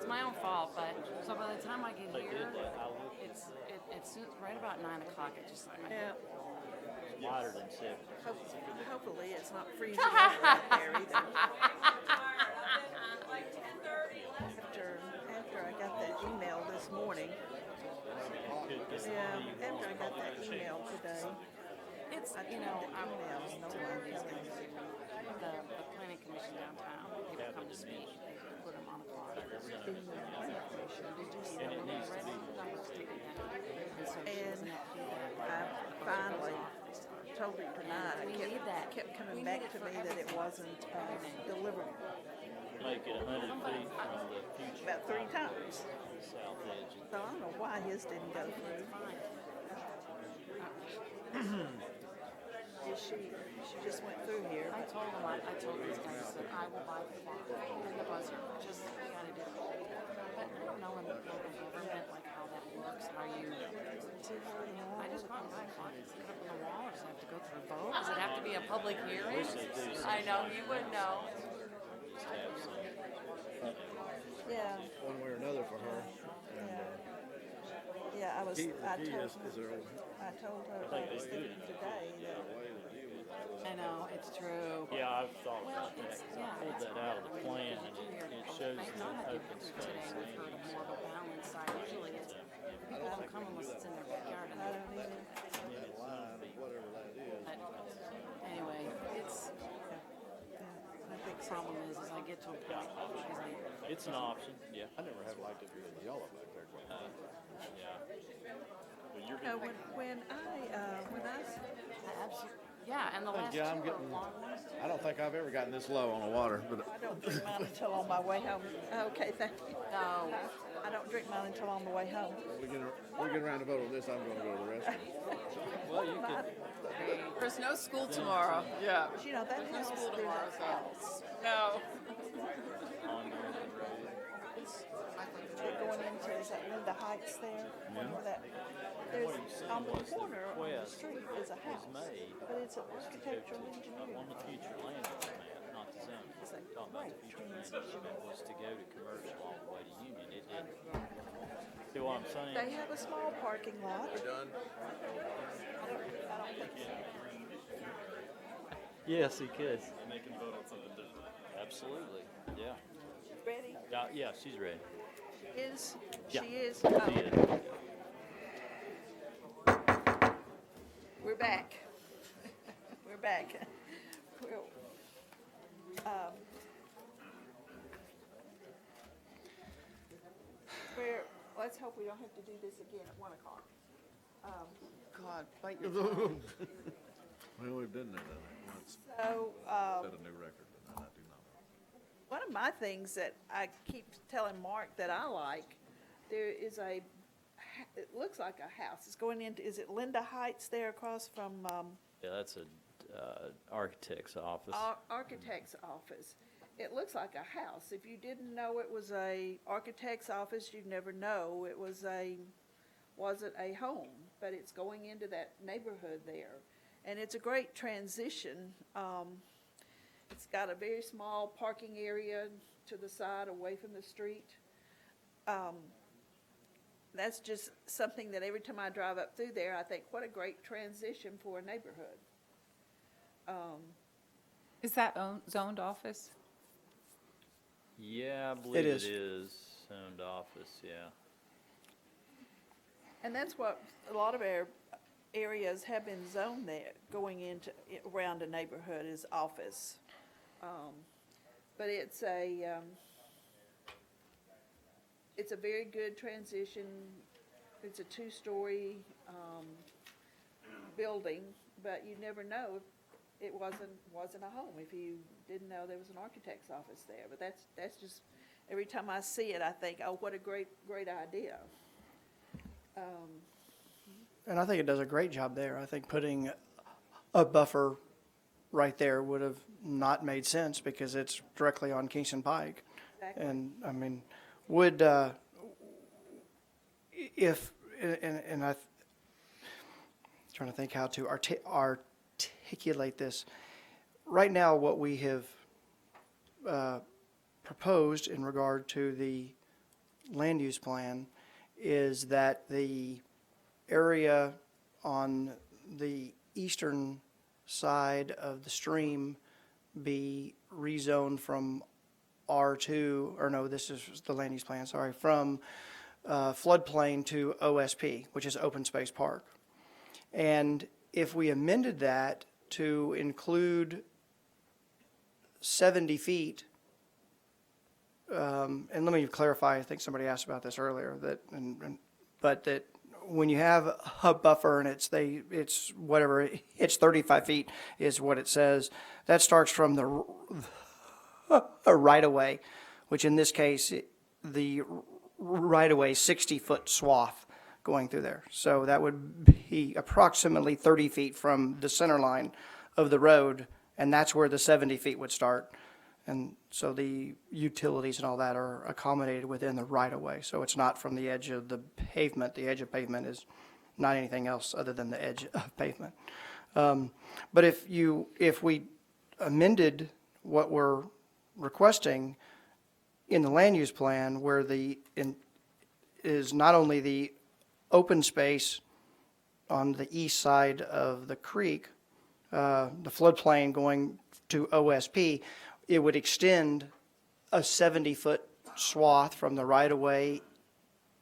my own fault, but so by the time I get here, it's right about 9 o'clock. It just Yeah. Wider than 7. Hopefully it's not freezing over out there either. After I got that email this morning. Yeah, after I got that email today. It's I you know I'm emails, no one these coming. guys, the planning commission downtown. People come to speak. They put them on the clock. The planning commission, did you see And that? it needs to be. And so she And doesn't have to do that. I finally told her tonight. I We need that. kept coming We back need it to for me that it everything. wasn't delivered Make it 100 feet from the future about 3 times. south edge. So I don't know why his didn't go through. Fine. She just went through here. I told them, I told these guys, I said, I will buy the clock and the buzzer. Just, you gotta do it. But I don't know in local government, like how that works, how you. I just bought my clock, it's put up on the wall, or does it have to go through a vote? Does it have to be a public hearing? I know, you wouldn't know. Yeah, one way or another for her. And, yeah. I key told is there a I told her I was thinking today that way to deal with that? I know, it's true. Yeah, I've thought Well, about that. it's, 'Cause yeah. I pulled that out of the plan, and it shows May the not have open been space today, we've heard land of use. more of a balanced side. Usually it's, people don't come unless it's in their backyard. I don't even. That line, whatever that is. But anyway, it's, Yeah, I think the so. problem is I get to a point, because It's an option, yeah. I never have liked it with the yellow back there. Yeah. But you're No, gonna, when I absolutely, yeah, and the last two Yeah, I'm are getting. long ones. I don't think I've ever gotten this low on the water, but I don't drink mine until on my way home. Okay, thank you. No, I don't drink mine until on the way home. we get around to vote on this. I'm going to go to the restroom. well, you could, There's no school tomorrow. Yeah. But you know, that No house, school there's tomorrow, a so. house No. on Northern Road. that going into, is that Linda Heights there? Remember that? There's, on the corner of the street is a house, made but it's an architectural on engineering. the future land use map, not the zone. It's a Talking about the great future land use transition. map was to go to commercial all the way to Union. It didn't. See what I'm saying? They have a small parking lot. Done. I don't think so. Yes, he could. Make him vote on something different. Absolutely. Yeah. Ready? Yeah, she's ready. Is, Yeah. she is. She is. We're back. We're back. We're, let's hope we don't have to do this again at 1 o'clock. God, bite your tongue. Well, we've done that once. So, Set a new record, but I do not. one of my things that I keep telling Mark that I like, there is it looks like a house. It's going into, is it Linda Heights there across from, Yeah, that's a architect's office. architect's office? It looks like a house. If you didn't know it was a architect's office, you'd never know it wasn't a home, but it's going into that neighborhood there. And it's a great transition. It's got a very small parking area to the side away from the street. That's just something that every time I drive up through there, I think, what a great transition for a neighborhood. Is that zoned office? Yeah, I believe it is. is owned office, yeah. And that's what a lot of our areas have been zoned there, going into, around a neighborhood is office. But it's a very good transition. It's a 2-story, building, but you never know if it wasn't a home, if you didn't know there was an architect's office there. But that's just, every time I see it, I think, oh, what a great idea. And I think it does a great job there. I think putting a buffer right there would have not made sense because it's directly on Kingston Pike. Exactly. And, I mean, would, if, and I, trying to think how to articulate this. Right now, what we have proposed in regard to the land use plan is that the area on the eastern side of the stream be rezoned from R2, or no, this is the land use plan, sorry, from floodplain to OSP, which is open space park. And if we amended that to include 70 feet, and let me clarify, I think somebody asked about this earlier, but that when you have a buffer and it's whatever, it's 35 feet is what it says, that starts from the right-of-way, which in this case, the right-of-way 60-foot swath going through there. So that would be approximately 30 feet from the center line of the road, and that's where the 70 feet would start. And so the utilities and all that are accommodated within the right-of-way. So it's not from the edge of the pavement. The edge of pavement is not anything else other than the edge of pavement. But if we amended what we're requesting in the land use plan, where is not only the open space on the east side of the creek, the floodplain going to OSP, it would extend a 70-foot swath from the right-of-way,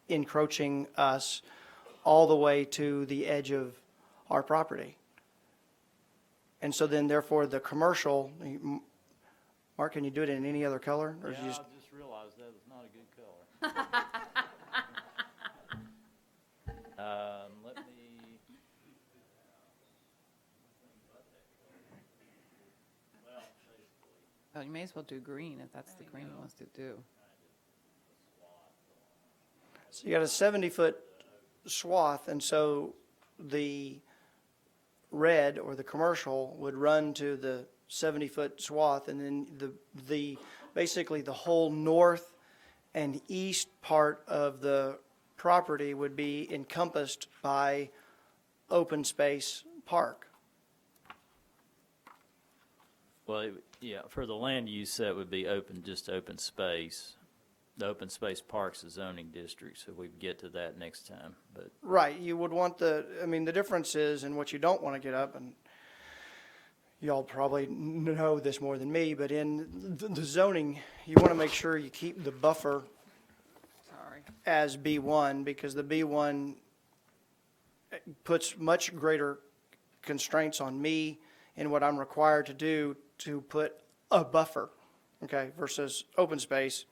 encroaching us all the way to the edge of our property. And so then, therefore, the commercial, Mark, can you do it in any other color? Or Yeah, is you just, I just realized that was not a good color. Let me, Oh, you may as well do green if that's the green he wants to do. so you got a 70-foot swath, and so the red or the commercial would run to the 70-foot swath, and then the basically the whole north and east part of the property would be encompassed by open space park. well, yeah, for the land use, that would be just open space. The open space park's a zoning district, so we get to that next time, but. Right, you would want the difference is, and what you don't want to get up, and y'all probably know this more than me, but in the zoning, you want to make sure you keep the buffer Sorry. as B1, because the B1 puts much greater constraints on me in what I'm required to do to put a buffer, okay, versus open space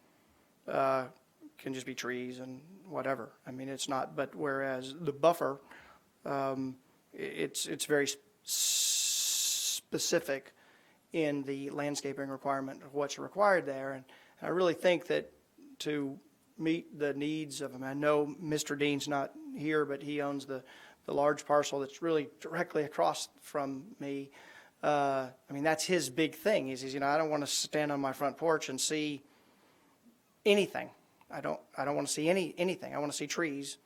can just be trees and whatever. I mean, it's not, but whereas the buffer, it's very specific in the landscaping requirement of what's required there. And I really think that to meet the needs of, I know Mr. Dean's not here, but he owns the large parcel that's really directly across from me. I mean, that's his big thing. He says, I don't want to stand on my front porch and see anything. I don't want to see anything. I want to see trees.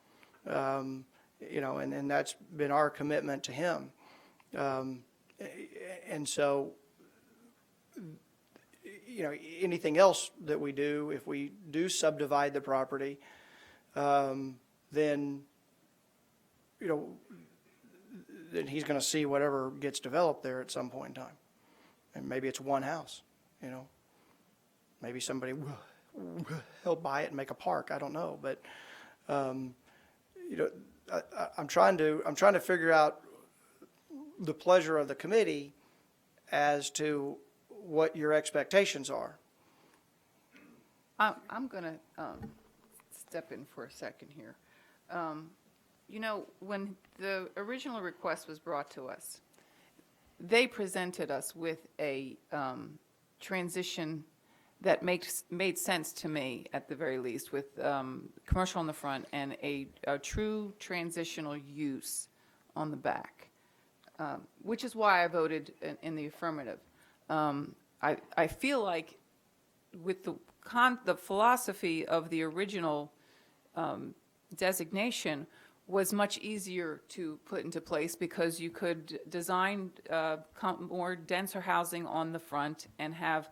And that's been our commitment to him. And so, anything else that we do, if we do subdivide the property, then he's going to see whatever gets developed there at some point in time. And maybe it's one house, maybe somebody will buy it and make a park. I don't know. But, I'm trying to figure out the pleasure of the committee as to what your expectations are. I'm going to step in for a second here. When the original request was brought to us, they presented us with a transition that made sense to me, at the very least, with commercial on the front and a true transitional use on the back, which is why I voted in the affirmative. I feel like with the philosophy of the original designation was much easier to put into place, because you could design more denser housing on the front and have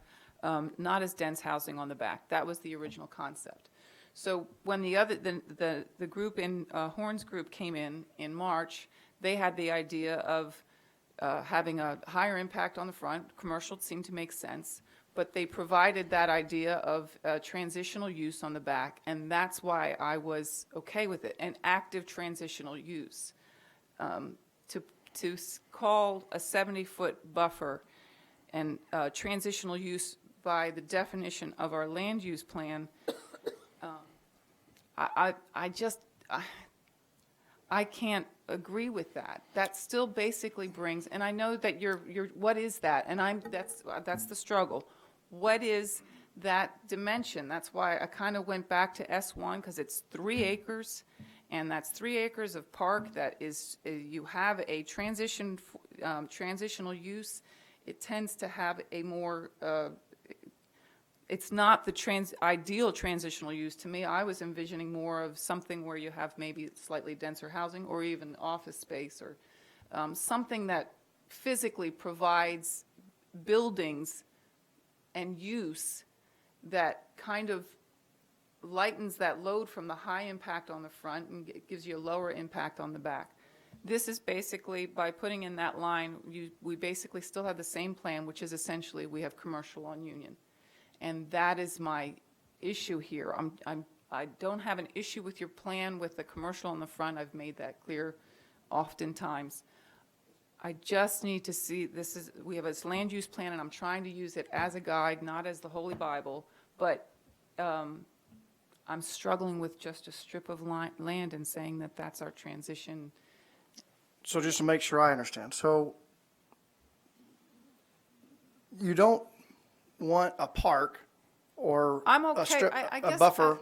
not as dense housing on the back. That was the original concept. So when the group in, Horn's group came in March, they had the idea of having a higher impact on the front. Commercial seemed to make sense, but they provided that idea of transitional use on the back, and that's why I was okay with it, an active transitional use. To call a 70-foot buffer and transitional use by the definition of our land use plan, I can't agree with that. That still basically brings, and I know that you're what is that? And that's the struggle. What is that dimension? That's why I kind of went back to S1, because it's 3 acres, and that's 3 acres of park that is, you have a transitional use. It tends to have a more, it's not the ideal transitional use. To me, I was envisioning more of something where you have maybe slightly denser housing or even office space, or something that physically provides buildings and use that kind of lightens that load from the high impact on the front and gives you a lower impact on the back. This is basically, by putting in that line, we basically still have the same plan, which is essentially we have commercial on Union. And that is my issue here. I don't have an issue with your plan with the commercial on the front. I've made that clear oftentimes. I just need to see, we have this land use plan, and I'm trying to use it as a guide, not as the Holy Bible, but I'm struggling with just a strip of land and saying that that's our transition. So just to make sure I understand, so you don't want a park or I'm a okay. strip, I a guess buffer?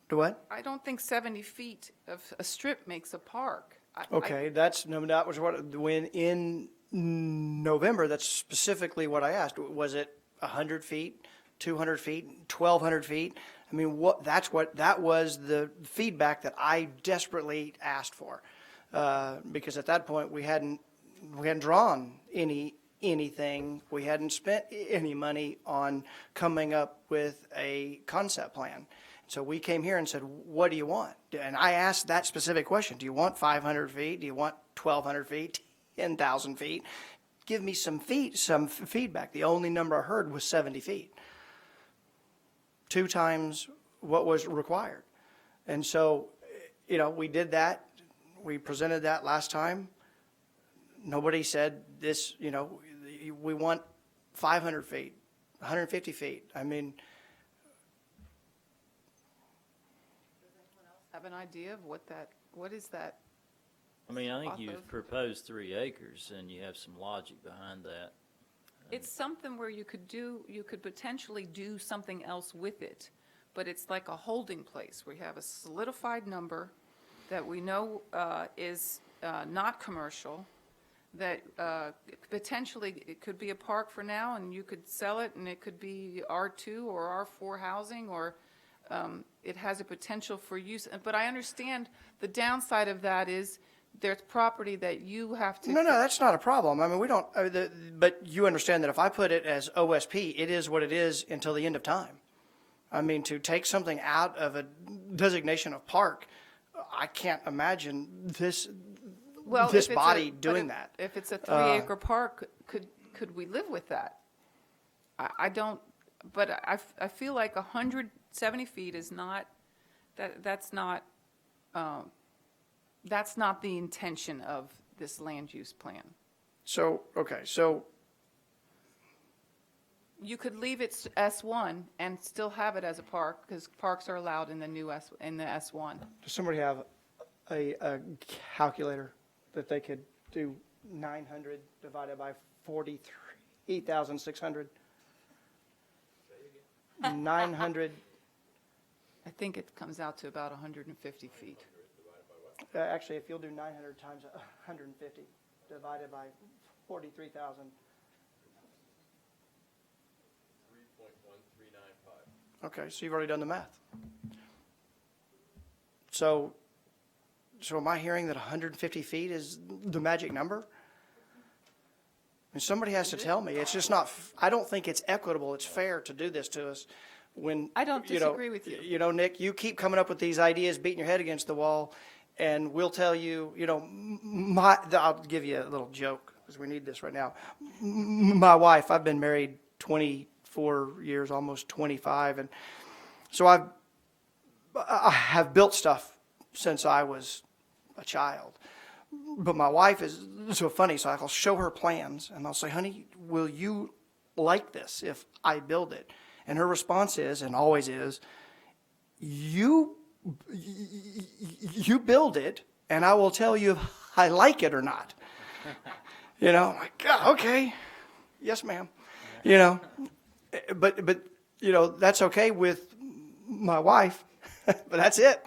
Do what? I don't think 70 feet of a strip makes a park. Okay, that was when in November, that's specifically what I asked. Was it 100 feet, 200 feet, 1,200 feet? I mean, that was the feedback that I desperately asked for. Because at that point, we hadn't drawn anything. We hadn't spent any money on coming up with a concept plan. So we came here and said, what do you want? And I asked that specific question. Do you want 500 feet? Do you want 1,200 feet? 10,000 feet? Give me some feedback. The only number I heard was 70 feet. 2 times what was required. And so, we did that. We presented that last time. Nobody said this, we want 500 feet, 150 feet. I mean, Have an idea of what is that? I mean, I think Off you've of- proposed 3 acres, and you have some logic behind that. It's something where you could potentially do something else with it, but it's like a holding place where you have a solidified number that we know is not commercial, that potentially it could be a park for now, and you could sell it, and it could be R2 or R4 housing, or it has a potential for use. But I understand the downside of that is there's property that you have to. no, that's not a problem. I mean, we don't, but you understand that if I put it as OSP, it is what it is until the end of time. I mean, to take something out of a designation of park, I can't imagine this body doing that. If it's a 3-acre park, could we live with that? I don't, but I feel like 170 feet is not, that's not the intention of this land use plan. So, okay, so You could leave it S1 and still have it as a park, because parks are allowed in the new in the S1. does somebody have a calculator that they could do 900 divided by 8,600? 900, I think it comes out to about 150 feet. actually, if you'll do 900 times 150 divided by 43,000. 3.1395. Okay, so you've already done the math. So am I hearing that 150 feet is the magic number? And somebody has to tell me. It's just not, I don't think it's equitable, it's fair to do this to us when. I don't you know, disagree with you. You know, Nick, you keep coming up with these ideas, beating your head against the wall, and we'll tell you, you know, I'll give you a little joke, because we need this right now. My wife, I've been married 24 years, almost 25, and so I have built stuff since I was a child. But my wife is so funny, so I'll show her plans, and I'll say, honey, will you like this if I build it? And her response is, and always is, you build it, and I will tell you if I like it or not. You know, I'm like, "Yeah, okay, yes, ma'am." You know, but you know, that's okay with my wife, but that's it.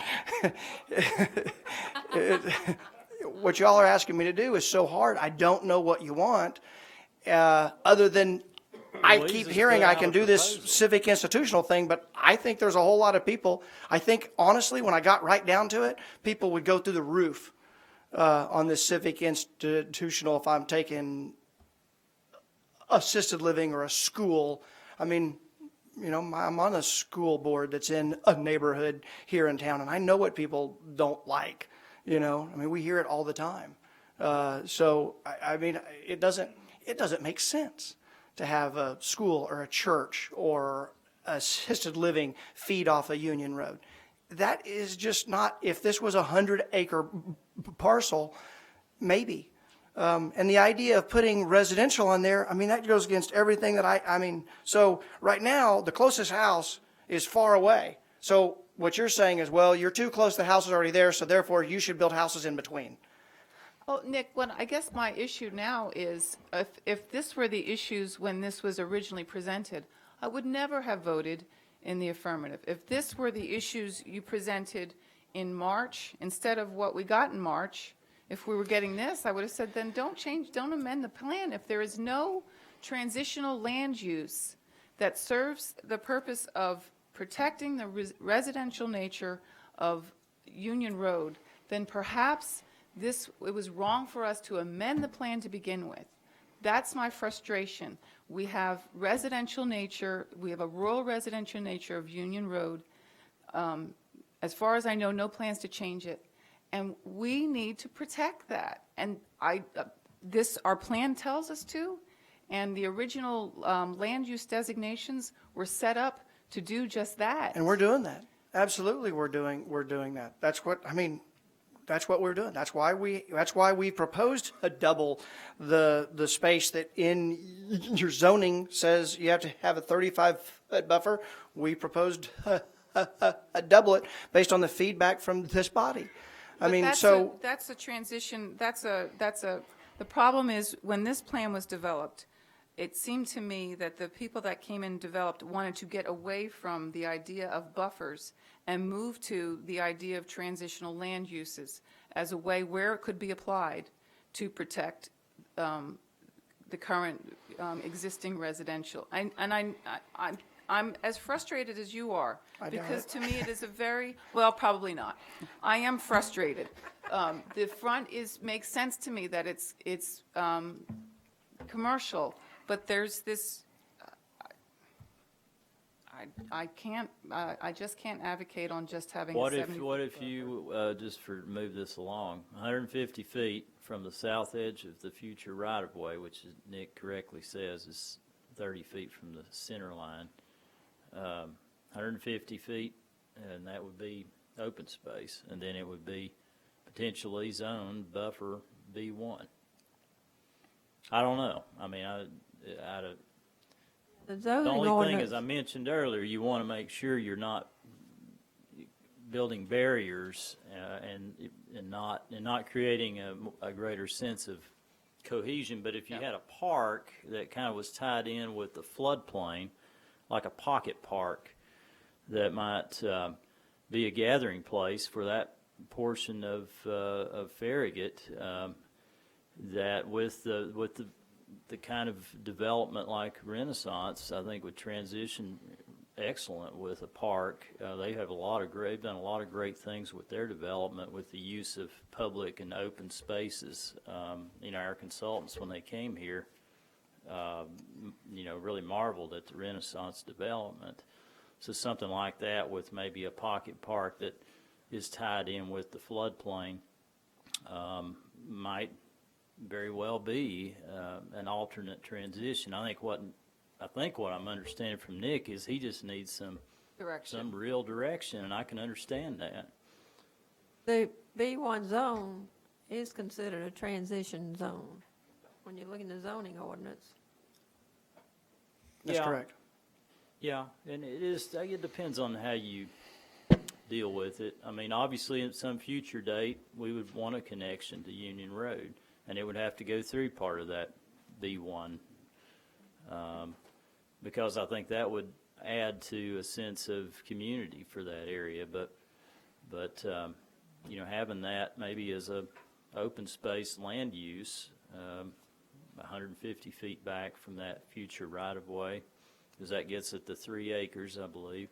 What y'all are asking me to do is so hard. I don't know what you want, other than I Well, keep just hearing put I out can a do this proposal. civic institutional thing, but I think there's a whole lot of people. I think, honestly, when I got right down to it, people would go through the roof on this civic institutional if I'm taking assisted living or a school. I mean, you know, I'm on a school board that's in a neighborhood here in town, and I know what people don't like. You know, I mean, we hear it all the time. So I mean, it doesn't make sense to have a school or a church or assisted living feed off a Union Road. That is just not. If this was a 100-acre parcel, maybe. And the idea of putting residential on there, I mean, that goes against everything that I mean, so right now, the closest house is far away. So what you're saying is, well, you're too close, the house is already there, so therefore you should build houses in between. Well, Nick, I guess my issue now is, if this were the issues when this was originally presented, I would never have voted in the affirmative. If this were the issues you presented in March, instead of what we got in March, if we were getting this, I would have said, then don't amend the plan. If there is no transitional land use that serves the purpose of protecting the residential nature of Union Road, then perhaps it was wrong for us to amend the plan to begin with. That's my frustration. We have residential nature, we have a rural residential nature of Union Road. As far as I know, no plans to change it. And we need to protect that. And our plan tells us to, and the original land use designations were set up to do just that. And we're doing that. Absolutely, we're doing that. That's what we're doing. That's why we proposed a double the space that in your zoning says you have to have a 35-foot buffer. We proposed a double it based on the feedback from this body. But that's a transition. The problem is, when this plan was developed, it seemed to me that the people that came in and developed wanted to get away from the idea of buffers and move to the idea of transitional land uses as a way where it could be applied to protect the current existing residential. I'm as frustrated as you are, because to me it is a very, well, probably not. I am frustrated. The front makes sense to me that it's commercial, but there's this, I just can't advocate on just having a 70. What if you, just move this along, 150 feet from the south edge of the future right-of-way, which Nick correctly says is 30 feet from the center line, 150 feet, and that would be open space, and then it would be potentially zoned buffer B1. I don't know. I mean, the only thing, as I mentioned earlier, you want to make sure you're not building barriers and not creating a greater sense of cohesion. But if you had a park that kind of was tied in with the floodplain, like a pocket park, that might be a gathering place for that portion of Farragut, that with the kind of development like Renaissance, I think would transition excellent with a park. They've done a lot of great things with their development, with the use of public and open spaces. Our consultants, when they came here, really marveled at the Renaissance development. So something like that with maybe a pocket park that is tied in with the floodplain might very well be an alternate transition. I think what I'm understanding from Nick is he just needs some Direction. real direction, and I can understand that. The B1 zone is considered a transition zone when you look in the zoning ordinance. That's Yeah. correct. Yeah, and it depends on how you deal with it. I mean, obviously, at some future date, we would want a connection to Union Road, and it would have to go through part of that B1, because I think that would add to a sense of community for that area. But having that maybe as a open space land use, 150 feet back from that future right-of-way, because that gets at the 3 acres, I believe.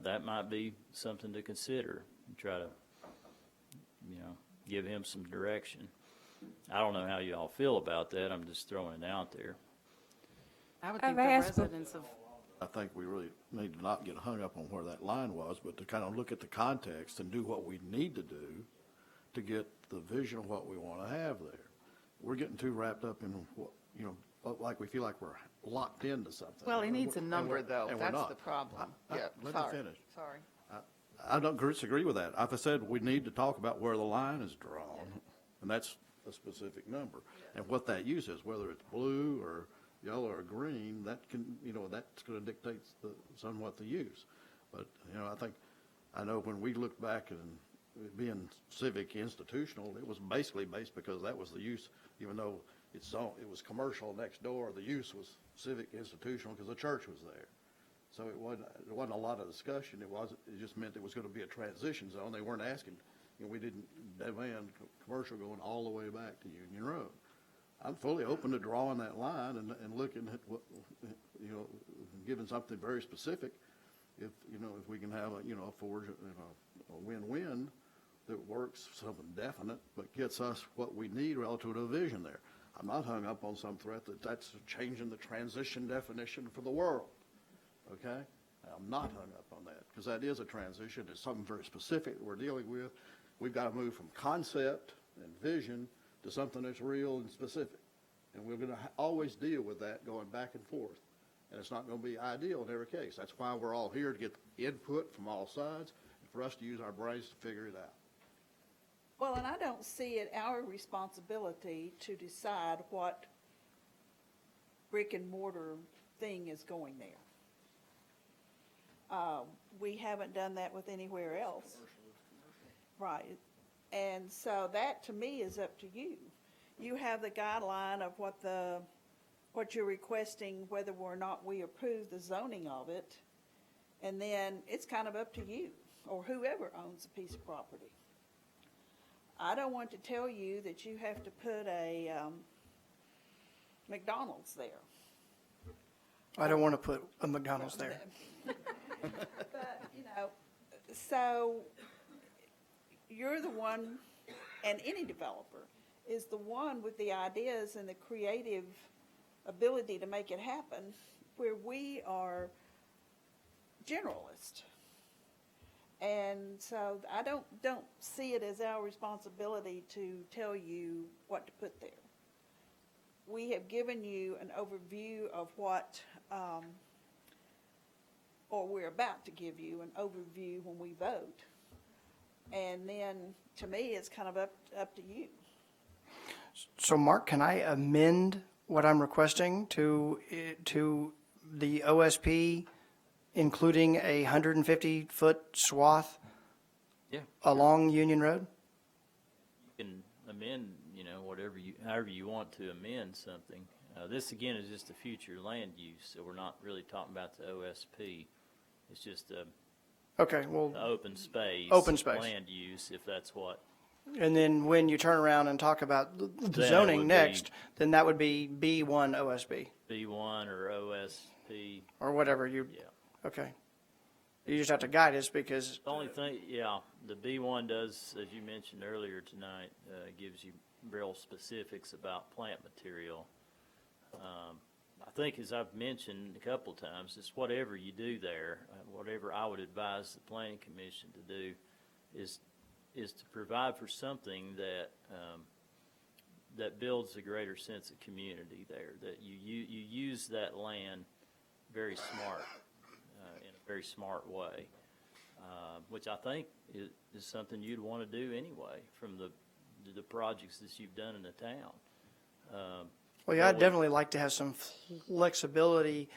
That might be something to consider, try to, give him some direction. I don't know how you all feel about that, I'm just throwing it out there. I would I've think the asked for- residents of, I think we really need to not get hung up on where that line was, but to kind of look at the context and do what we need to do to get the vision of what we want to have there. We're getting too wrapped up in what, like we feel like we're locked into something. Well, he needs a And number, we're- though. and we're That's not. the problem. I- Yeah, let me sorry. finish. Sorry. I don't disagree with that. Like I said, we need to talk about where the line is drawn, and that's a specific number. And what that use is, whether it's blue or yellow or green, that can, that's going to dictate somewhat the use. But, I know when we look back and being civic institutional, it was basically based because that was the use, even though it was commercial next door, the use was civic institutional because the church was there. So there wasn't a lot of discussion. It just meant it was going to be a transition zone. They weren't asking, we didn't demand commercial going all the way back to Union Road. I'm fully open to drawing that line and looking at what, giving something very specific. If we can have a win-win that works, something definite, but gets us what we need relative to a vision there. I'm not hung up on some threat that's changing the transition definition for the world. Okay? I'm not hung up on that, because that is a transition. It's something very specific that we're dealing with. We've got to move from concept and vision to something that's real and specific. And we're going to always deal with that going back and forth. And it's not going to be ideal in every case. That's why we're all here, to get input from all sides and for us to use our brains to figure it out. Well, and I don't see it our responsibility to decide what brick and mortar thing is going there. We haven't done that with anywhere else. Right. And so that, to me, is up to you. You have the guideline of what you're requesting, whether or not we approve the zoning of it, and then it's kind of up to you, or whoever owns a piece of property. I don't want to tell you that you have to put a McDonald's there. I don't want to put a McDonald's there. But, so you're the one, and any developer is the one with the ideas and the creative ability to make it happen, where we are generalists. And so I don't see it as our responsibility to tell you what to put there. We have given you an overview of what, or we're about to give you an overview when we vote. And then, to me, it's kind of up to you. So Mark, can I amend what I'm requesting to the OSP, including a 150-foot swath Yeah. along Union Road? You can amend, however you want to amend something. This, again, is just a future land use, so we're not really talking about the OSP. It's just Okay, well, the open space. Open space. Land use, if that's what. and then when you turn around and talk about the Then it zoning would be- next, then that would be B1 OSB, B1 or OSP, or whatever you, yeah. okay. You just have to guide us because, The only thing, yeah, the B1 does, as you mentioned earlier tonight, gives you real specifics about plant material. I think, as I've mentioned a couple of times, it's whatever you do there, whatever I would advise the planning commission to do is to provide for something that, that builds a greater sense of community there, that you use that land very smart, in a very smart way, which I think is something you'd want to do anyway from the projects that you've done in the town. Well, yeah, I'd definitely like to have some flexibility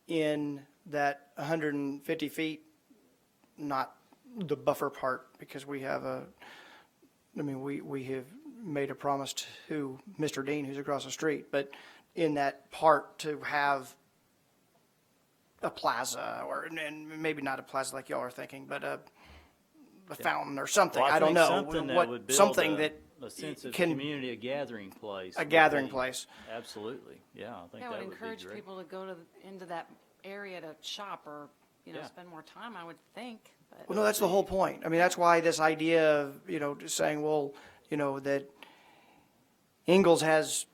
in that 150 feet, not the buffer part, because we have we have made a promise to Mr. Dean, who's across the street, but in that part to have a plaza, and maybe not a plaza like y'all are thinking, but a fountain or something. Well, I don't think know. something that would build something that a sense of can- community, a gathering place. a would gathering be- place. Absolutely, yeah, I think Yeah, I that would would be encourage great. people to go into that area to shop or, Yeah. spend more time, I would think, but. Well, no, that's the whole point. I mean, that's why this idea of, just saying, well, that Ingalls has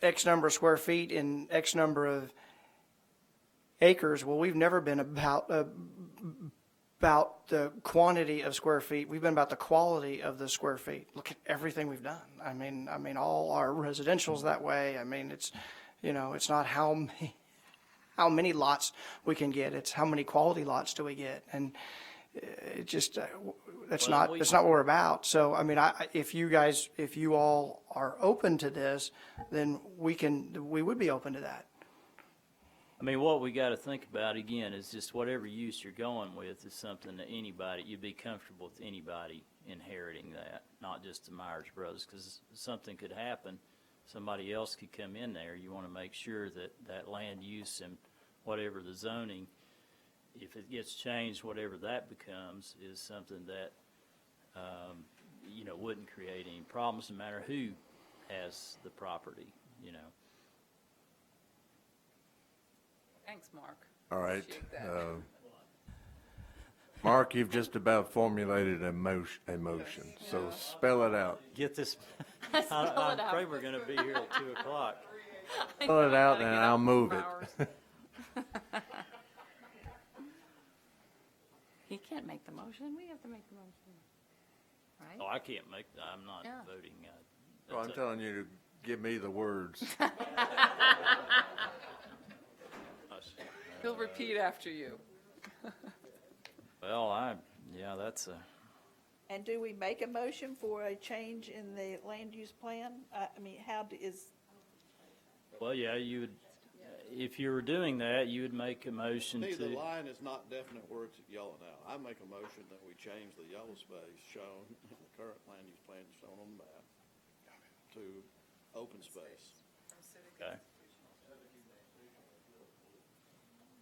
X number of square feet and X number of acres. Well, we've never been about the quantity of square feet. We've been about the quality of the square feet. Look at everything we've done. I mean, all our residential's that way. I mean, it's not how many lots we can get. It's how many quality lots do we get. And it just, that's Well, not what we're about. So, I mean, if you all are open to this, then we would be open to that. I mean, what we got to think about, again, is just whatever use you're going with is something that you'd be comfortable with anybody inheriting that, not just the Myers Brothers, because something could happen. Somebody else could come in there. You want to make sure that that land use and whatever the zoning, if it gets changed, whatever that becomes, is something that, wouldn't create any problems, no matter who has the property, Thanks, Mark. All right. Appreciate that. Mark, you've just about formulated a motion, so spell it out. Get this, Spell it I'm out. afraid we're going to be here at 2 o'clock. Spell it out and Gotta get I'll up move 4 it. hours. He can't make the motion, we have to make the motion, right? Oh, I can't make, I'm not Yeah. voting. Well, I'm telling you to give me the words. He'll repeat after you. Well, that's a, And do we make a motion for a change in the land use plan? well, yeah, you would, if you were doing that, you would make a motion See, the to, line is not definite where it's yellow now. I make a motion that we change the yellow space shown in the current land use plan shown on the map to open space. okay,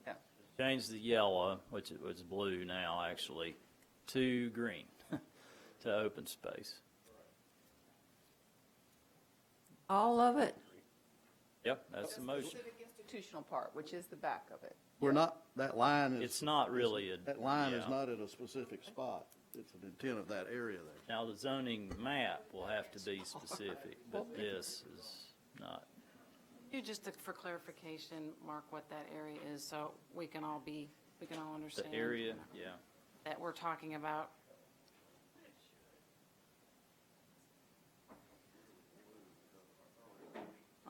Yeah. change the yellow, which it was blue now, actually, to green, to open space. All of it? Yep, that's the motion. Civic institutional part, which is the back of it. We're not, that line is. It's not really a. That line is yeah. not at a specific spot. It's an intent of that area there. Now, the zoning map will have to be specific, but this is not. Just for clarification, Mark, what that area is, so we can all understand. The area, yeah. That we're talking about.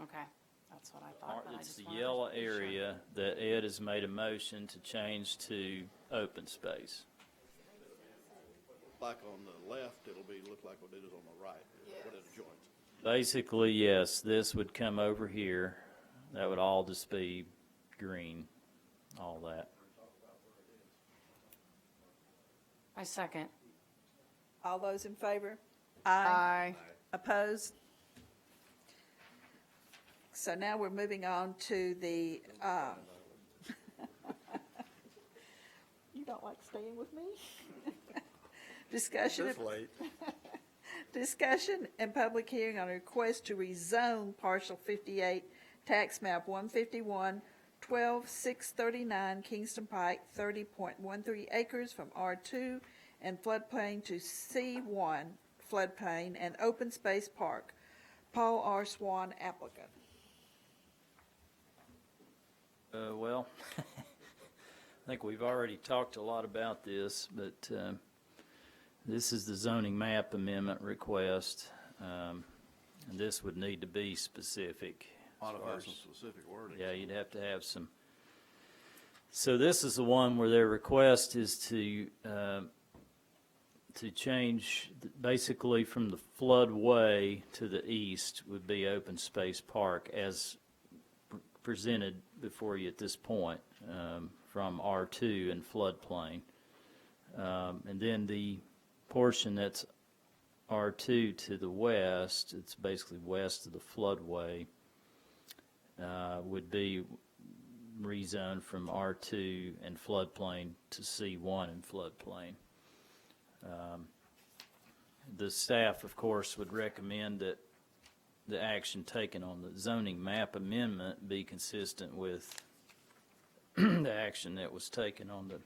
Okay, that's what I thought, but I It's just the wanted to yellow be sure. area that Ed has made a motion to change to open space. Like on the left, look like what it is on the right, what it adjoins. Basically, yes, this would come over here. That would all just be green, all that. I second. All those in favor? Aye. Opposed? So now we're moving on to the, you don't like staying with me? Discussion. late. Discussion and public hearing on a request to rezone partial 58, tax map 151, 12639 Kingston Pike, 30.13 acres from R2 and floodplain to C1 floodplain and open space park. Paul R. Swan, applicant. Well, I think we've already talked a lot about this, but this is the zoning map amendment request, and this would need to be specific. Ought as to far have some as- specific wording. Yeah, you'd have to have some. So this is the one where their request is to change, basically from the floodway to the east would be open space park as presented before you at this point, from R2 and floodplain. And then the portion that's R2 to the west, it's basically west of the floodway, would be rezoned from R2 and floodplain to C1 and floodplain. The staff, of course, would recommend that the action taken on the zoning map amendment be consistent with the action that was taken on the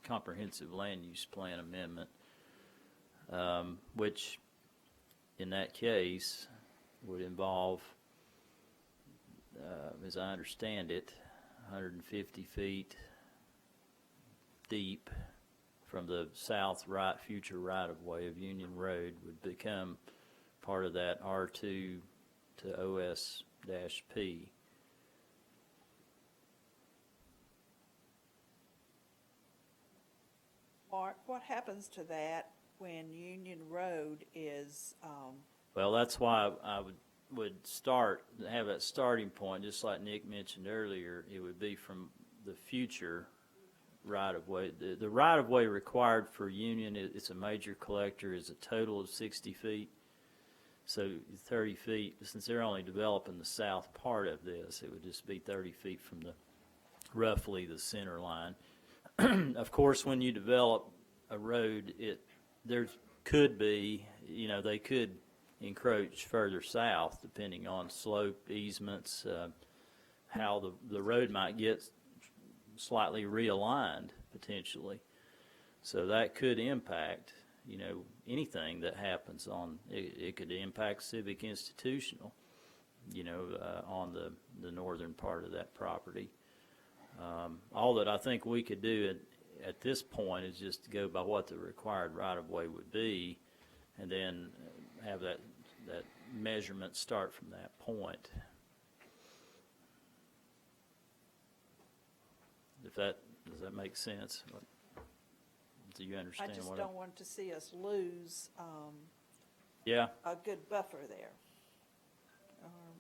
comprehensive land use plan amendment, which in that case would involve, as I understand it, 150 feet deep from the south future right-of-way of Union Road would become part of that R2 to OS-P. Mark, what happens to that when Union Road is, Well, that's why I would have that starting point, just like Nick mentioned earlier. It would be from the future right-of-way. The right-of-way required for Union, it's a major collector, is a total of 60 feet. So 30 feet, since they're only developing the south part of this, it would just be 30 feet from roughly the center line. Of course, when you develop a road, there could be, they could encroach further south depending on slope, easements, how the road might get slightly realigned potentially. So that could impact, anything that happens on, it could impact civic institutional, on the northern part of that property. All that I think we could do at this point is just to go by what the required right-of-way would be, and then have that measurement start from that point. Does that make sense? Do you I understand just what don't want to see us lose, Yeah. a good buffer there.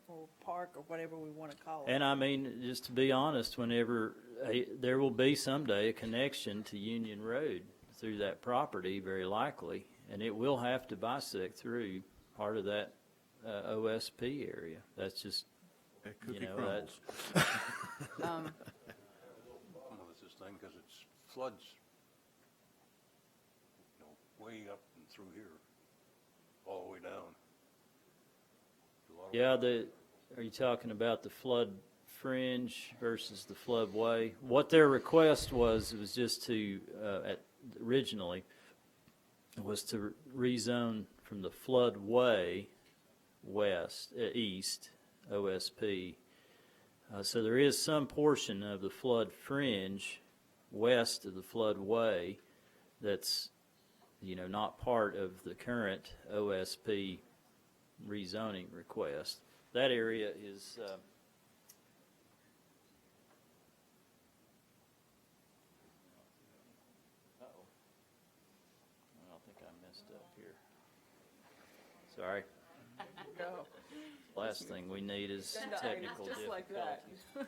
Or park, or whatever we want to call it. And I mean, just to be honest, whenever there will be someday a connection to Union Road through that property, very likely, and it will have to bisect through part of that OSP area. That's just, That cookie that's, crumbles. Well, it's this thing, because it floods, way up and through here, all the way down. yeah, are you talking about the flood fringe versus the floodway? What their request was just to, originally, was to rezone from the floodway east, OSP. So there is some portion of the flood fringe west of the floodway that's, not part of the current OSP rezoning request. That area is, uh-oh. I think I messed up here. Sorry. No. Last thing we need is technical difficulties. Just like that. There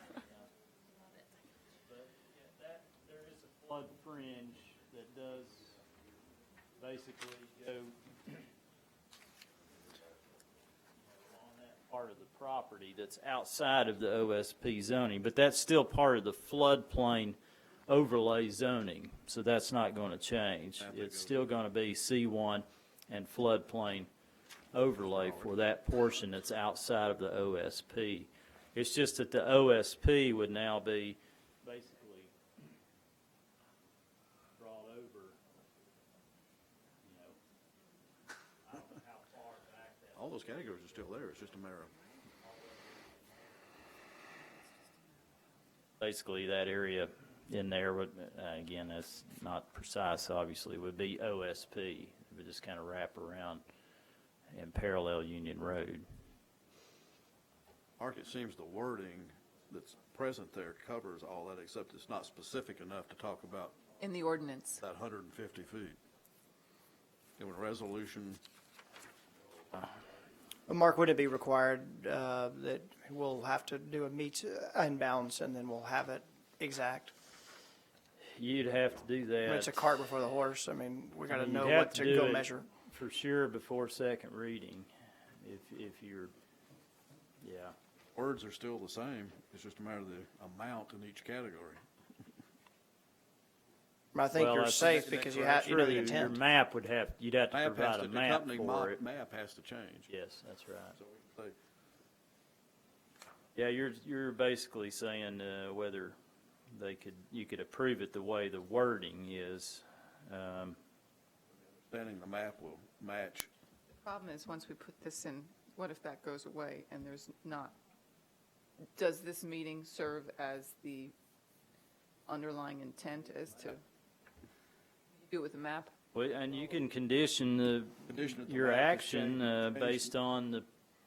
is a flood fringe that does basically go on that part of the property that's outside of the OSP zoning, but that's still part of the floodplain overlay zoning, so that's not going to change. It's still going to be C1 and floodplain overlay for that portion that's outside of the OSP. It's just that the OSP would now be basically brought over, I don't know how far back that. All those categories are still there, it's just a matter of. basically that area in there would, again, that's not precise, obviously, would be OSP. It would just kind of wrap around and parallel Union Road. Mark, it seems the wording that's present there covers all that, except it's not specific enough to talk about In the ordinance. that 150 feet. In a resolution, Mark, would it be required that we'll have to do a meets and bounds, and then we'll have it exact? You'd have to do I mean, that. it's a cart before the horse. I mean, we got to You'd know have what to do go it measure. For sure before second reading, if you're, yeah. words are still the same. It's just a matter of the amount in each category. I think Well, you're that's- safe because you have, you know the True, intent. Your map would have, you'd have to Map has provide to, a the map company for it. map has to change. Yes, that's right. So we say, Yeah, you're basically saying whether you could approve it the way the wording is. Understanding the map will match. The problem is, once we put this in, what if that goes away and there's not, does this meeting serve as the underlying intent as to do it with the map? Well, and you can condition Condition it to your map is action changed. based on the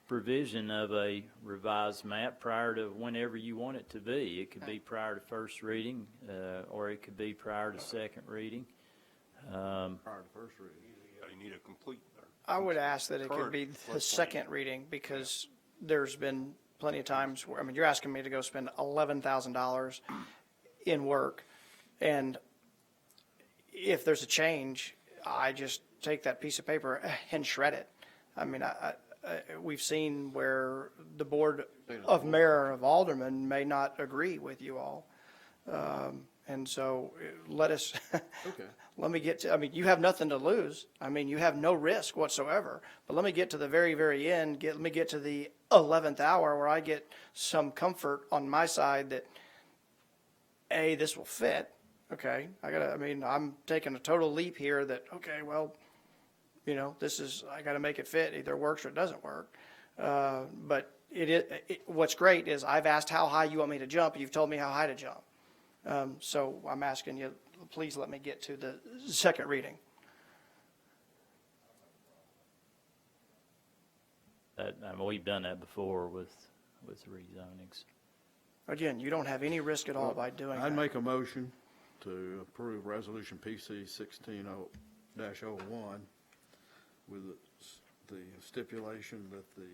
provision of a revised map prior to whenever you want it to be. It could be prior to first reading, or it could be prior to second reading. Prior to first reading. You need a complete. I would ask that it could be Current the floodplain. second reading, because there's been plenty of times where, I mean, you're asking me to go spend $11,000 in work, and if there's a change, I just take that piece of paper and shred it. I mean, we've seen where the board of mayor of aldermen may not agree with you all. And so let us, Okay. let me get to, I mean, you have nothing to lose. I mean, you have no risk whatsoever. But let me get to the very, very end, let me get to the 11th hour where I get some comfort on my side that, A, this will fit. Okay, I mean, I'm taking a total leap here that, okay, well, you know, I gotta make it fit. Either it works or it doesn't work. But what's great is I've asked how high you want me to jump, and you've told me how high to jump. So I'm asking you, please let me get to the second reading. We've done that before with rezonings. Again, you don't have any risk at all by doing I'd that. make a motion to approve Resolution PC 16-01 with the stipulation that the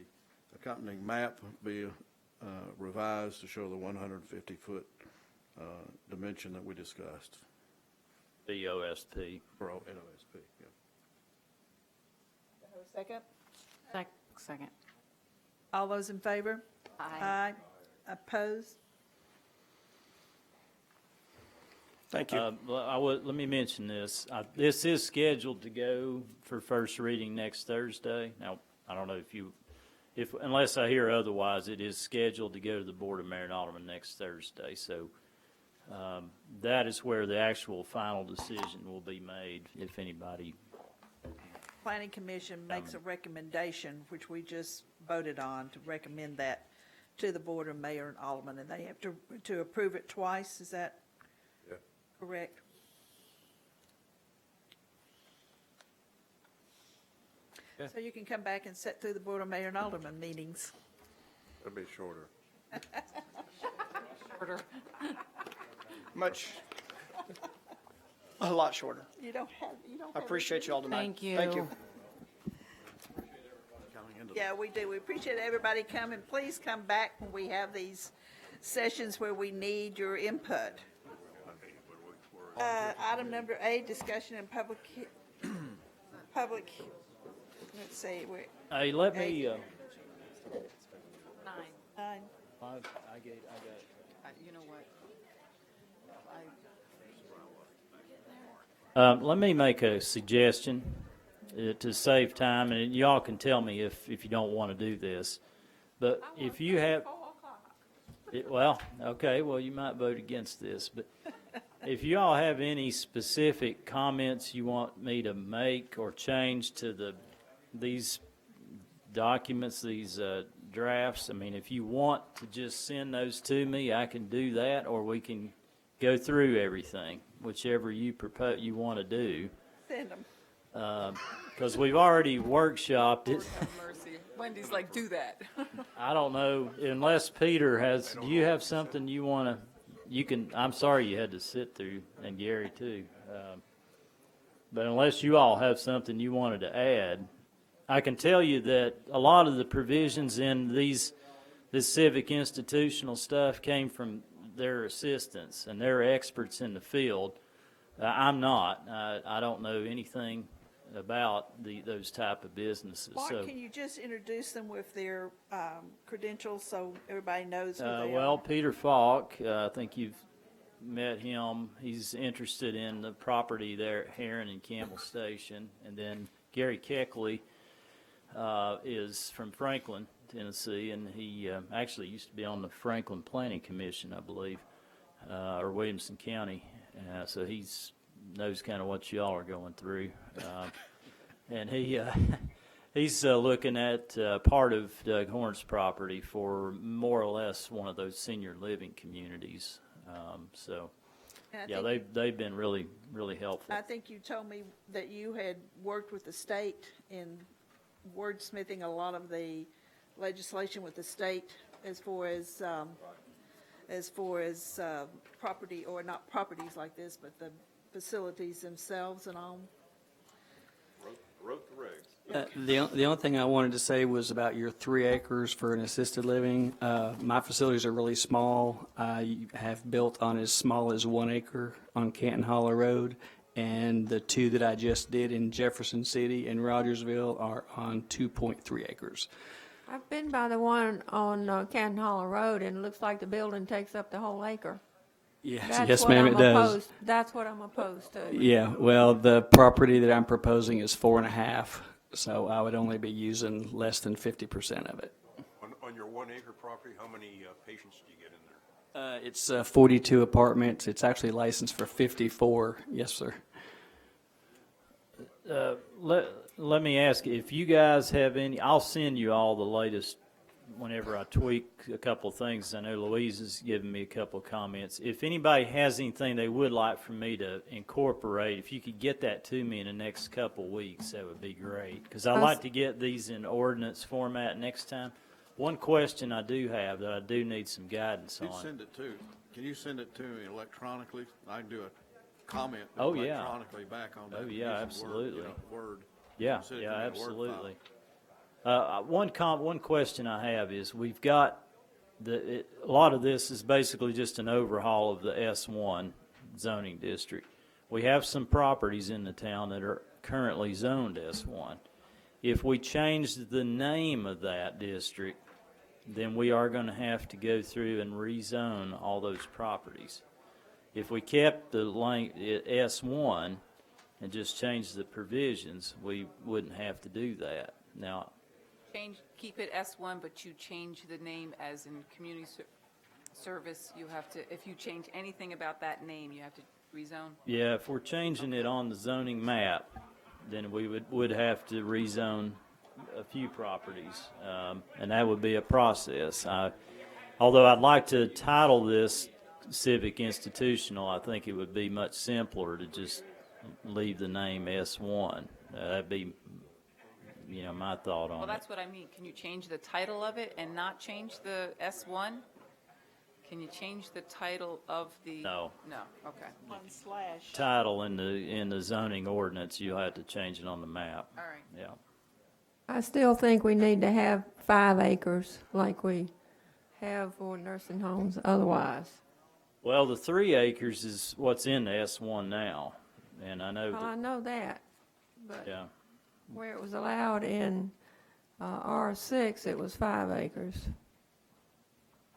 accompanying map be revised to show the 150-foot dimension that we discussed The OSP. for NOSP. Yeah. Second? Second. All those in favor? Aye. Opposed? Thank you. Let me mention this. This is scheduled to go for first reading next Thursday. Now, I don't know unless I hear otherwise, it is scheduled to go to the Board of Mayor and Aldermen next Thursday. So that is where the actual final decision will be made, if anybody. Planning Commission makes a recommendation, which we just voted on, to recommend that to the Board of Mayor and Aldermen, and they have to approve it twice. Is that correct? Yeah. So you can come back and sit through the Board of Mayor and Aldermen meetings. It'll be shorter. A lot shorter. You don't have. I appreciate you all tonight. Thank you. Thank you. Coming into Yeah, we do. We appreciate everybody coming. Please come back when we have these sessions where we need your input. Item number 8, discussion in public, let's see, we're, Hey, let me, 9. 9. I got You know what? Let me make a suggestion to save time, and y'all can tell me if you don't want to do this. But if you have, okay, well, you might vote against this, but if you all have any specific comments you want me to make or change to these documents, these drafts. I mean, if you want to just send those to me, I can do that, or we can go through everything, whichever you propose, you want to do. Send them. Because we've already workshopped it. Lord have mercy. Wendy's like, do that. I don't know, unless Peter has, do you have something you want to, you can, I'm sorry you had to sit through, and Gary too. But unless you all have something you wanted to add, I can tell you that a lot of the provisions in this civic institutional stuff came from their assistants, and they're experts in the field. I'm not. I don't know anything about those type of businesses. Mark, So, can you just introduce them with their credentials so everybody knows who they well, are? Peter Falk, I think you've met him. He's interested in the property there at Heron and Campbell Station. And then Gary Keckley is from Franklin, Tennessee, and he actually used to be on the Franklin Planning Commission, I believe, or Williamson County. So he's knows kind of what y'all are going through. And he's looking at part of Doug Horn's property for more or less one of those senior living communities. So, And I yeah, think- they've been really, really helpful. I think you told me that you had worked with the state in wordsmithing a lot of the legislation with the state as far as property, or not properties like this, but the facilities themselves and all. Wrote the regs. The only thing I wanted to say was about your 3 acres for an assisted living. My facilities are really small. I have built on as small as 1 acre on Canton Hollow Road, and the 2 that I just did in Jefferson City and Rogersville are on 2.3 acres. I've been by the one on Canton Hollow Road, and it looks like the building takes up the whole acre. Yes, ma'am, it does. That's what I'm opposed to. Yeah, well, the property that I'm proposing is 4.5, so I would only be using less than 50% of it. On your 1 acre property, how many patients do you get in there? It's 42 apartments. It's actually licensed for 54. Yes, sir. Let me ask you, if you guys have any, I'll send you all the latest whenever I tweak a couple of things. I know Louise has given me a couple of comments. If anybody has anything they would like for me to incorporate, if you could get that to me in the next couple of weeks, that would be great. Because I'd like to get these in ordinance format next time. One question I do have that I do need some guidance You'd on. send it to, can you send it to me electronically? I can do a comment Oh, yeah. electronically back on that. Oh, yeah, using Word, absolutely. Word. Yeah, Send it to yeah, me in a Word absolutely. file. One question I have is we've got a lot of this is basically just an overhaul of the S1 zoning district. We have some properties in the town that are currently zoned S1. If we change the name of that district, then we are going to have to go through and rezone all those properties. If we kept the S1 and just changed the provisions, we wouldn't have to do that. Now, Keep it S1, but you change the name as in community service. You have to, if you change anything about that name, you have to rezone. yeah, if we're changing it on the zoning map, then we would have to rezone a few properties, and that would be a process. Although I'd like to title this civic institutional, I think it would be much simpler to just leave the name S1. That'd be, my thought on Well, it. that's what I mean. Can you change the title of it and not change the S1? Can you change the title of the? No. No, okay. / Title in the zoning ordinance, you'll have to change it on the map. All right. Yeah. I still think we need to have 5 acres like we have for nursing homes otherwise. Well, the 3 acres is what's in the S1 now, and I know Well, I that, know that, but yeah. where it was allowed in R6, it was 5 acres.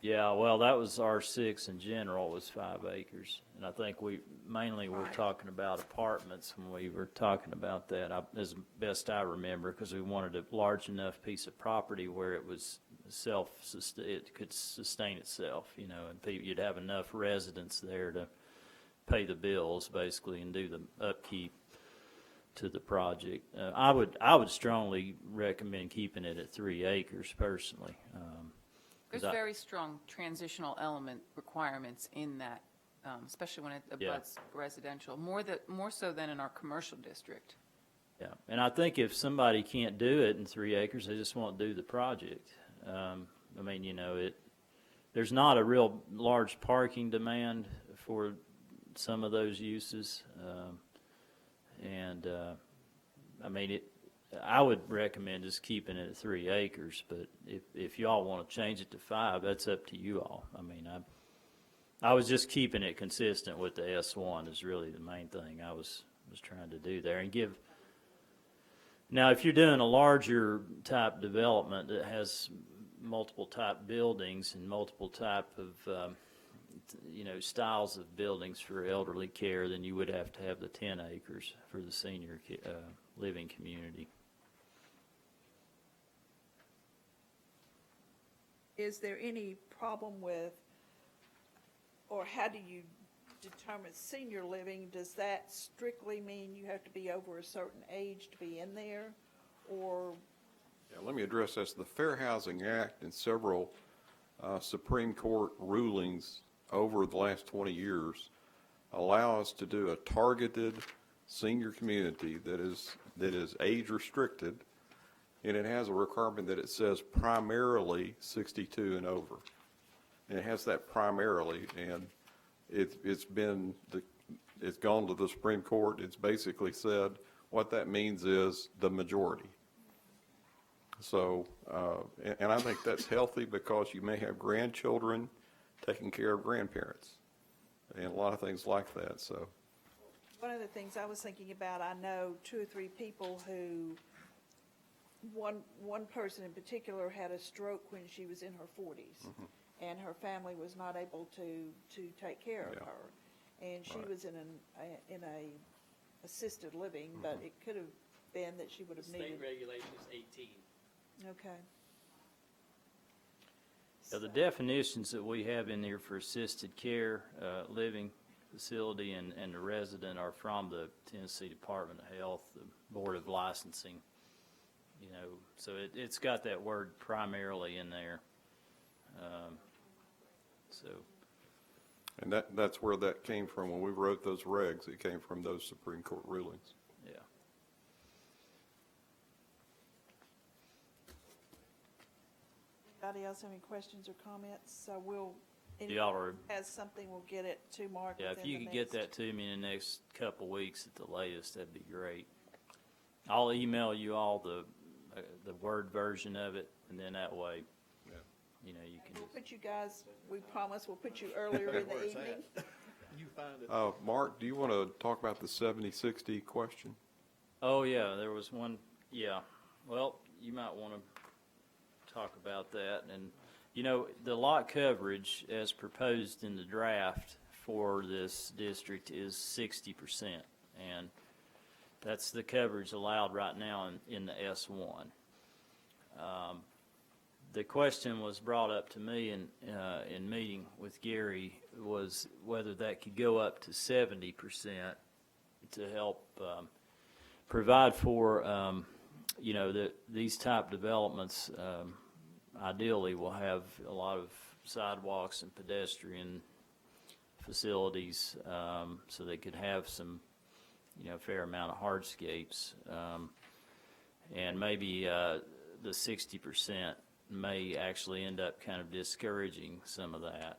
Yeah, well, that was R6 in general, was 5 acres. And I think we mainly were talking about apartments when we were talking about that, as best I remember, because we wanted a large enough piece of property where it was it could sustain itself, and you'd have enough residents there to pay the bills, basically, and do the upkeep. to the project. I would strongly recommend keeping it at 3 acres personally. There's very strong transitional element requirements in that, especially when it abuts residential, more so than in our commercial district. Yeah, and I think if somebody can't do it in 3 acres, they just won't do the project. I mean, you know, there's not a real large parking demand for some of those uses. I mean, I would recommend just keeping it at 3 acres, but if y'all want to change it to 5, that's up to you all. I mean, I was just keeping it consistent with the S1 is really the main thing I was trying to do there, and give. Now, if you're doing a larger type development that has multiple type buildings and multiple type of styles of buildings for elderly care, then you would have to have the 10 acres for the senior living community. Is there any problem with, or how do you determine senior living? Does that strictly mean you have to be over a certain age to be in there, or? Yeah, let me address this. The Fair Housing Act and several Supreme Court rulings over the last 20 years allow us to do a targeted senior community that is age restricted, and it has a requirement that it says primarily 62 and over. And it has that primarily, and it's gone to the Supreme Court. It's basically said what that means is the majority. So, and I think that's healthy because you may have grandchildren taking care of grandparents and a lot of things like that. So, one of the things I was thinking about, I know 2 or 3 people who, one person in particular had a stroke when she was in her 40s, and her family was not able to take care of her, and she was in a assisted living, but it could have been that she would have needed. State regulation is 18. Okay. So the definitions that we have in here for assisted care, living facility, and the resident are from the Tennessee Department of Health, the Board of Licensing. You know, so it's got that word primarily in there. and that's where that came from when we wrote those regs. It came from those Supreme Court rulings. Yeah. Anybody else have any questions or comments? So Y'all are, has something, we'll get it to Mark. yeah, if within you the could get next- that to me in the next couple weeks at the latest, that'd be great. I'll email you all the Word version of it, and then that way, you know, you can We'll just. put you guys, we promise we'll put you earlier in the evening. Mark, do you want to talk about the 70-60 question? Oh, yeah, there was one, yeah. Well, you might want to talk about that. And, you know, the lot coverage as proposed in the draft for this district is 60%. And that's the coverage allowed right now in the S1. The question was brought up to me in meeting with Gary was whether that could go up to 70% to help provide for, you know, these type developments ideally will have a lot of sidewalks and pedestrian facilities, so they could have some, you know, fair amount of hardscapes, and maybe the 60% may actually end up kind of discouraging some of that.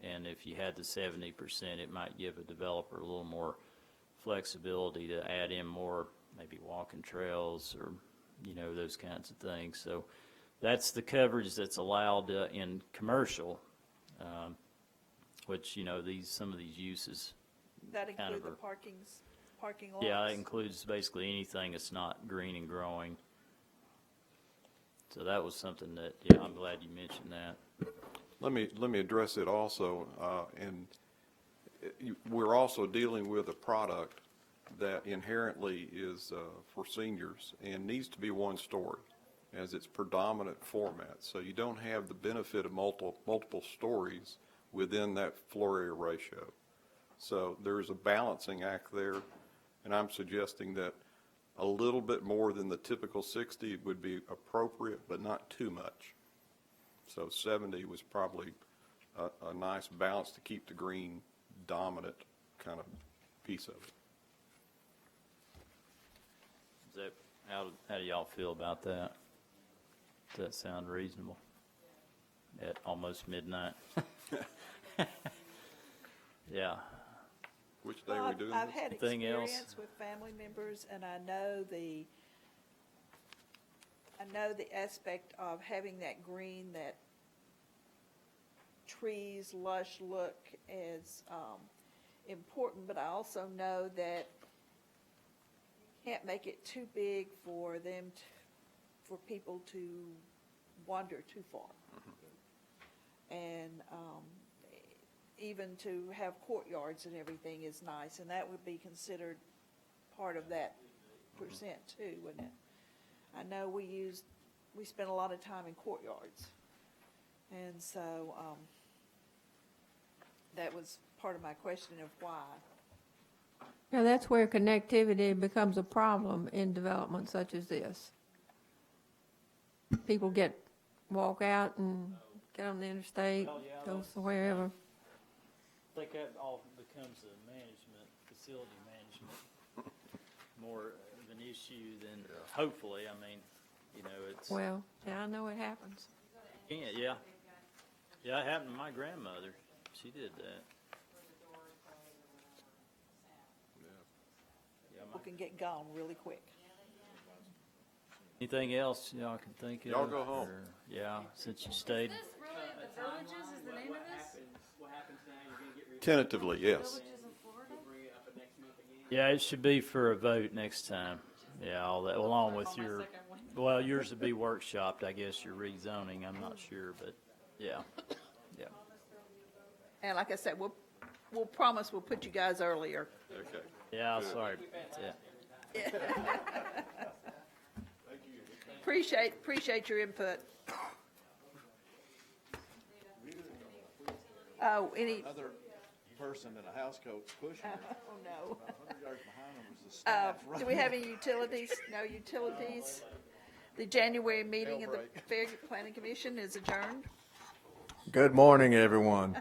And if you had the 70%, it might give a developer a little more flexibility to add in more, maybe walking trails or, you know, those kinds of things. So that's the coverage that's allowed in commercial, which, you know, some of these uses. That kind include of the parking lots? Yeah, that includes basically anything that's not green and growing. So that was something that, yeah, I'm glad you mentioned that. Let me address it also, and we're also dealing with a product that inherently is for seniors and needs to be one story as its predominant format. So you don't have the benefit of multiple stories within that floor area ratio. So there's a balancing act there, And I'm suggesting that a little bit more than the typical 60 would be appropriate, but not too much. So 70 was probably a nice balance to keep the green dominant kind of piece of it. Is that, how do y'all feel about that? Does that sound reasonable? At almost midnight? Yeah. Which day Well, are we doing I've this? had Anything else? experience with family members, and I know the aspect of having that green, that trees, lush look is important, but I also know that you can't make it too big for them, for people to wander too far. And even to have courtyards and everything is nice, and that would be considered part of that percent too, wouldn't it? I know we spent a lot of time in courtyards, and so that was part of my question of why. Now, that's where connectivity becomes a problem in development such as this. People walk out and get on the interstate, Oh, yeah, go wherever. I think that all becomes a facility management, more of an issue than, hopefully, I mean, it's. Well, yeah, I know it happens. Yeah. Yeah, it happened to my grandmother. She did that. People can get gone really quick. Anything else y'all can think of? Y'all go home. or- Yeah, since you stayed. Is this really the Villages is the name of this? Tentatively, yes. Villages of Florida? Yeah, it should be for a vote next time. Yeah, all that, along with your, well, yours would be workshopped, I guess, your rezoning, I'm not sure, but, yeah. And like I said, we'll promise we'll put you guys earlier. Okay. Yeah, sorry. Yeah. Appreciate your input. Oh, any, Other person in a house coat pushing her, oh no. 100 yards behind them was the staff Do we have any utilities? No utilities? The January meeting of the Farragut Planning Commission is adjourned. Good morning, everyone.